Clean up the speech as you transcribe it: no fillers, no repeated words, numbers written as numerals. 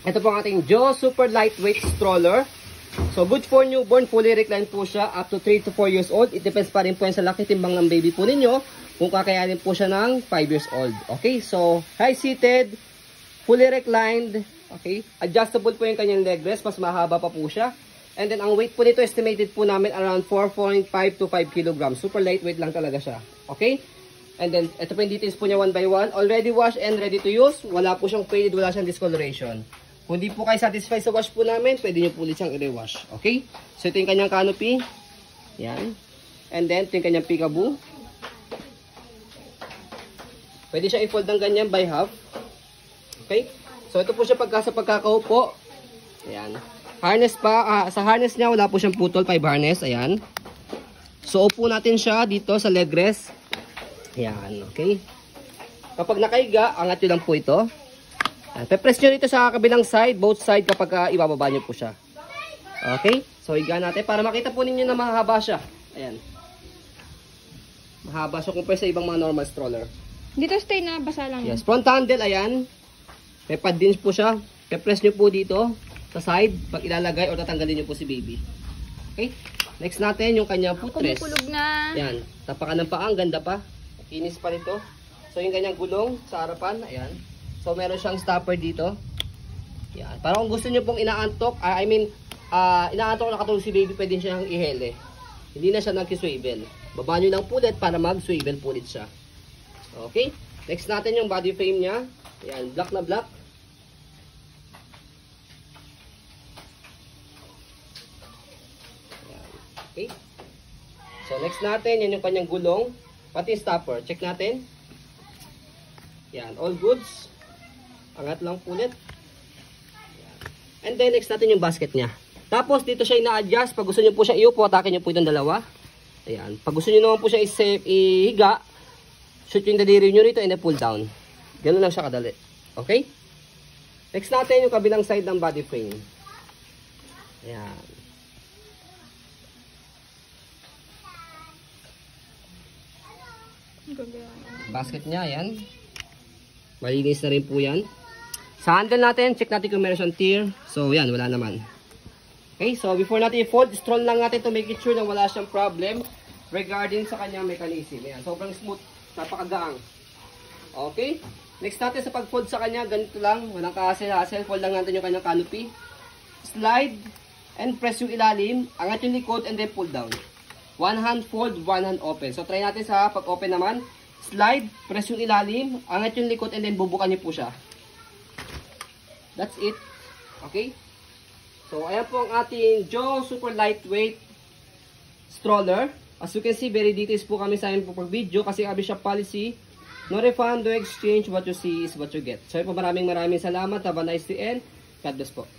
Ito po ang ating Joe Super Lightweight Stroller. So, good for newborn. Fully reclined po siya up to 3 to 4 years old. It depends pa rin po yan sa laki timbang ng baby po ninyo. Kung kakayanin po siya ng 5 years old. Okay, so high-seated, fully reclined. Okay, adjustable po yung kanyang leg rest. Mas mahaba pa po siya. And then, ang weight po nito, estimated po namin around 4.5 to 5 kilograms. Super lightweight lang talaga siya. Okay? And then, ito po yung details po niya one by one. Already washed and ready to use. Wala po siyang faded, wala siyang discoloration. Kung di po kayo satisfied sa wash po namin, pwede nyo po ulit siyang i-rewash. Okay? So, ito yung kanyang canopy. Yan. And then, ito yung kanyang peekaboo. Pwede siya i-fold ng ganyan by half. Okay? So, ito po siya sa pagkakaupo. Ayan. Harness pa. Sa harness niya, wala po siyang putol. 5 harness. Ayan. So, upo natin siya dito sa leg rest. Ayan. Okay? Kapag nakaiga, angat nyo lang po ito. Pe-press nyo rito sa kabilang side, both side kapag ibababa nyo po siya. Okay? So, higa natin para makita po ninyo na mahaba siya. Ayan. Mahaba siya compare sa ibang mga normal stroller. Dito stay na, basa lang. Yes. Front handle, ayan. May pad din po siya. Pe-press nyo po dito sa side pag ilalagay o tatanggalin nyo po si baby. Okay? Next natin yung kanyang footrest. Kumukulog na. Ayan. Tapakan ng paa. Ang ganda pa. Kinis pa rito. So, yung kanyang gulong sa harapan. Ayan. So, meron siyang stopper dito. Yan. Para kung gusto niyo pong inaantok, inaantok na katulog si baby, pwede siyang ihele. Hindi na siya nag-swivel. Baba nyo lang pulit para mag-swivel pulit siya. Okay? Next natin yung body frame niya. Yan. Black na black. Yan. Okay? So, next natin, yan yung kanyang gulong. Pati stopper. Check natin. Yan. All goods. Angat lang ulit. And then next natin yung basket niya. Tapos dito siya ina-adjust. Pag gusto niyo po siya iupo, atakin niyo po itong dalawa. Ayan. Pag gusto niyo naman po siya ihiga, shoot yung daliri niyo rito and pull down. Ganun lang siya kadali. Okay? Next natin yung kabilang side ng body frame. Ayan. Basket niya, ayan. Malinis na rin po yan. Sa handle natin, check natin kung meron siyang tear. So, yan, wala naman. Okay, so before natin i-fold, stroll lang natin to make it sure na wala siyang problem regarding sa kanyang mechanism. Ayan, sobrang smooth, napakagaang. Okay, next natin sa pag-fold sa kanya, ganito lang, walang kahasel-hasel. Fold lang natin yung kanyang canopy. Slide and press yung ilalim, angat yung likod and then pull down. One hand fold, one hand open. So, try natin sa pag-open naman. Slide, press yung ilalim, angat yung likod, and then bubukan niyo po siya. That's it. Okay? So, ayan po ang ating Joe Super Lightweight Stroller. As you can see, very details po kami sa aming video kasi Abby Shop policy, no refund, no exchange, what you see is what you get. So, po maraming salamat. Have a nice day and God bless po.